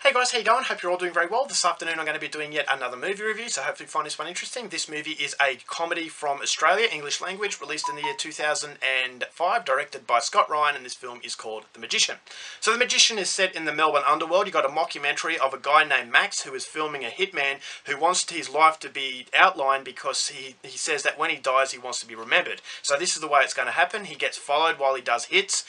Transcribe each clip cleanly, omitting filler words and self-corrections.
Hey guys, how you going? Hope you're all doing very well. This afternoon I'm going to be doing yet another movie review, so hopefully you find this one interesting. This movie is a comedy from Australia, English language, released in the year 2005, directed by Scott Ryan, and this film is called The Magician. So The Magician is set in the Melbourne underworld. You've got a mockumentary of a guy named Max who is filming a hitman who wants his life to be outlined because he says that when he dies he wants to be remembered. So this is the way it's going to happen. He gets followed while he does hits.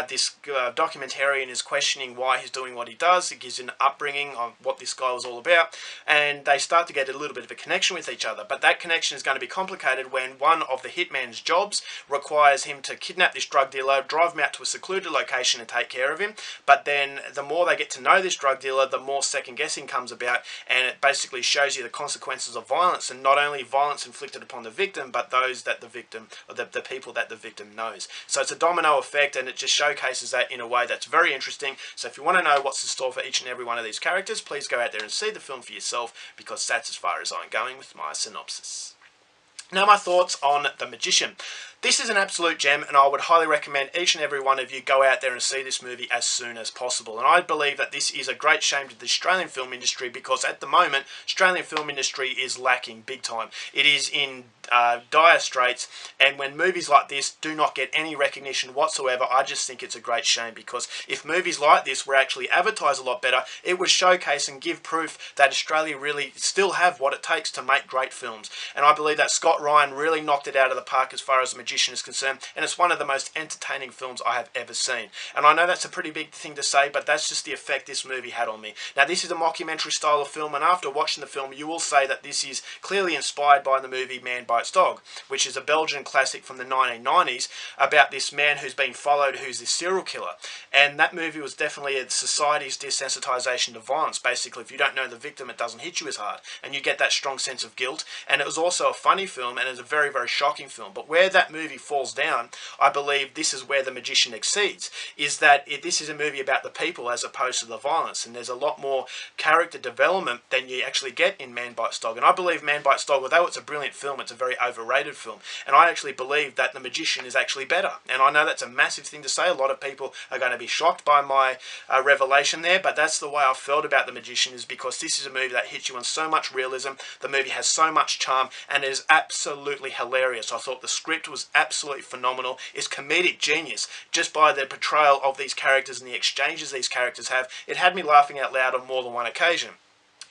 This documentarian is questioning why he's doing what he does. It gives an upbringing on what this guy was all about, and they start to get a little bit of a connection with each other. But that connection is going to be complicated when one of the hitman's jobs requires him to kidnap this drug dealer, drive him out to a secluded location and take care of him. But then the more they get to know this drug dealer, the more second guessing comes about, and it basically shows you the consequences of violence, and not only violence inflicted upon the victim, but those that the victim, or the people that the victim knows. So it's a domino effect, and it just showcases that in a way that's very interesting. So if you want to know what's in store for each and every one of these characters, please go out there and see the film for yourself, because that's as far as I'm going with my synopsis. Now my thoughts on The Magician. This is an absolute gem, and I would highly recommend each and every one of you go out there and see this movie as soon as possible. And I believe that this is a great shame to the Australian film industry, because at the moment, Australian film industry is lacking big time. It is in dire straits, and when movies like this do not get any recognition whatsoever, I just think it's a great shame, because if movies like this were actually advertised a lot better, it would showcase and give proof that Australia really still have what it takes to make great films. And I believe that Scott Ryan really knocked it out of the park as far as The Magician is concerned, and it's one of the most entertaining films I have ever seen. And I know that's a pretty big thing to say, but that's just the effect this movie had on me. Now, this is a mockumentary style of film, and after watching the film you will say that this is clearly inspired by the movie Man Bites Dog, which is a Belgian classic from the 1990s about this man who's been followed, who's this serial killer. And that movie was definitely a society's desensitization to violence. Basically, if you don't know the victim, it doesn't hit you as hard, and you get that strong sense of guilt. And it was also a funny film, and it was a very, very shocking film. But where that movie falls down, I believe this is where The Magician exceeds, is that this is a movie about the people as opposed to the violence, and there's a lot more character development than you actually get in Man Bites Dog. And I believe Man Bites Dog, although it's a brilliant film, it's a very overrated film, and I actually believe that The Magician is actually better. And I know that's a massive thing to say. A lot of people are going to be shocked by my revelation there, but that's the way I felt about The Magician, is because this is a movie that hits you on so much realism. The movie has so much charm, and it is absolutely hilarious. I thought the script was absolutely phenomenal. It's comedic genius just by the portrayal of these characters and the exchanges these characters have. It had me laughing out loud on more than one occasion.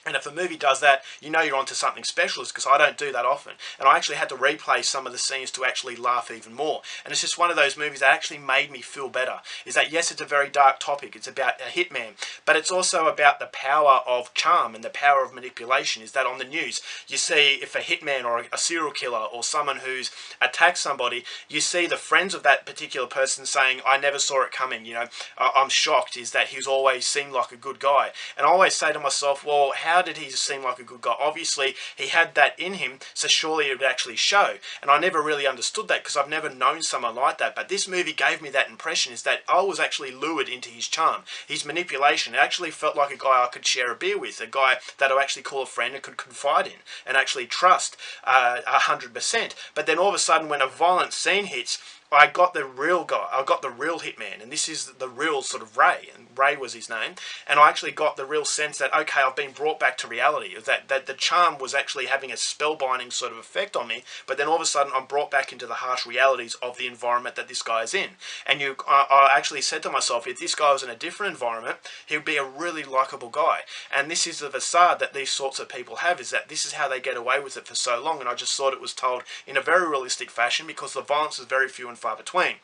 And if a movie does that, you know you're onto something special, because I don't do that often. And I actually had to replay some of the scenes to actually laugh even more. And it's just one of those movies that actually made me feel better. Is that, yes, it's a very dark topic. It's about a hitman. But it's also about the power of charm and the power of manipulation. Is that on the news, you see if a hitman or a serial killer or someone who's attacked somebody, you see the friends of that particular person saying, I never saw it coming. You know, I'm shocked. Is that he's always seemed like a good guy. And I always say to myself, well, how did he seem like a good guy? Obviously, he had that in him, so surely it would actually show. And I never really understood that, because I've never known someone like that. But this movie gave me that impression, is that I was actually lured into his charm, his manipulation. It actually felt like a guy I could share a beer with, a guy that I actually call a friend and could confide in and actually trust 100%. But then all of a sudden, when a violent scene hits, I got the real guy, I got the real hitman, and this is the real sort of Ray, and Ray was his name, and I actually got the real sense that, okay, I've been brought back to reality, that the charm was actually having a spellbinding sort of effect on me, but then all of a sudden I'm brought back into the harsh realities of the environment that this guy is in. And I actually said to myself, if this guy was in a different environment, he would be a really likeable guy. And this is the facade that these sorts of people have, is that this is how they get away with it for so long, and I just thought it was told in a very realistic fashion, because the violence is very few and far between.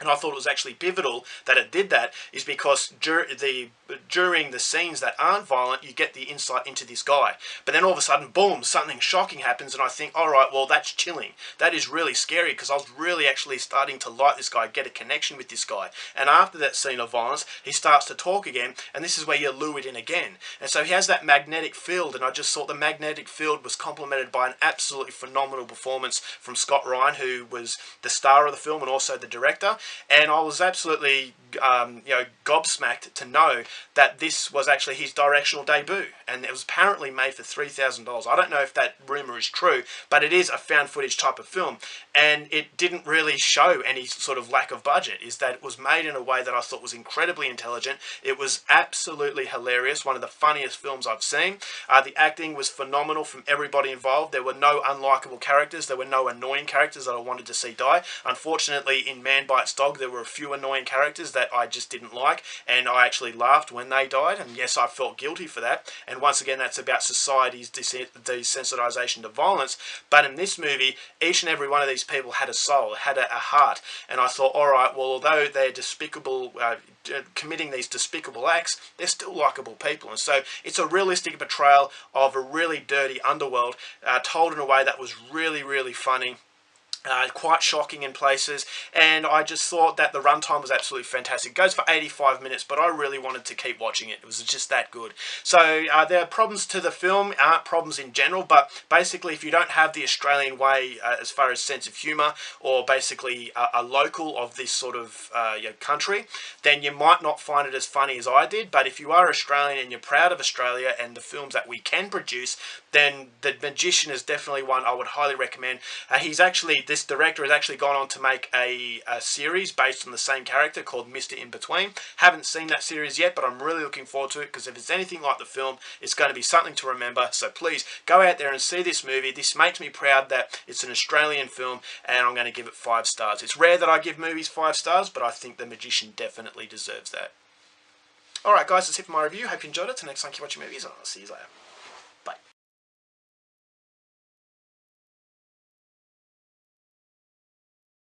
And I thought it was actually pivotal that it did that, is because during the scenes that aren't violent, you get the insight into this guy. But then all of a sudden, boom, something shocking happens, and I think, all right, well, that's chilling. That is really scary, because I was really actually starting to like this guy, get a connection with this guy. And after that scene of violence, he starts to talk again, and this is where you're lured in again. And so he has that magnetic field, and I just thought the magnetic field was complemented by an absolutely phenomenal performance from Scott Ryan, who was the star of the film and also the director. and I was absolutely gobsmacked to know that this was actually his directional debut, and it was apparently made for $3,000. I don't know if that rumor is true, but it is a found footage type of film, and it didn't really show any sort of lack of budget. Is that it was made in a way that I thought was incredibly intelligent. It was absolutely hilarious, one of the funniest films I've seen. The acting was phenomenal from everybody involved. There were no unlikable characters. There were no annoying characters that I wanted to see die. Unfortunately, in Man Bites Dog, there were a few annoying characters that I just didn't like, and I actually laughed when they died, and yes, I felt guilty for that. And once again, that's about society's desensitization to violence. But in this movie, each and every one of these people had a soul, had a heart, and I thought, all right, well, although they're despicable, committing these despicable acts, they're still likable people. And so it's a realistic portrayal of a really dirty underworld, told in a way that was really, really funny. Quite shocking in places, and I just thought that the runtime was absolutely fantastic. It goes for 85 minutes, but I really wanted to keep watching it. It was just that good. So there are problems to the film, aren't problems in general, but basically if you don't have the Australian way as far as sense of humour, or basically a local of this sort of country, then you might not find it as funny as I did. But if you are Australian and you're proud of Australia and the films that we can produce, then The Magician is definitely one I would highly recommend. This director has actually gone on to make a series based on the same character called Mr. In Between. Haven't seen that series yet, but I'm really looking forward to it, because if it's anything like the film, it's going to be something to remember. So please go out there and see this movie. This makes me proud that it's an Australian film, and I'm going to give it 5 stars. It's rare that I give movies 5 stars, but I think The Magician definitely deserves that. Alright guys, that's it for my review. Hope you enjoyed it. Till next time, keep watching movies, and I'll see you later.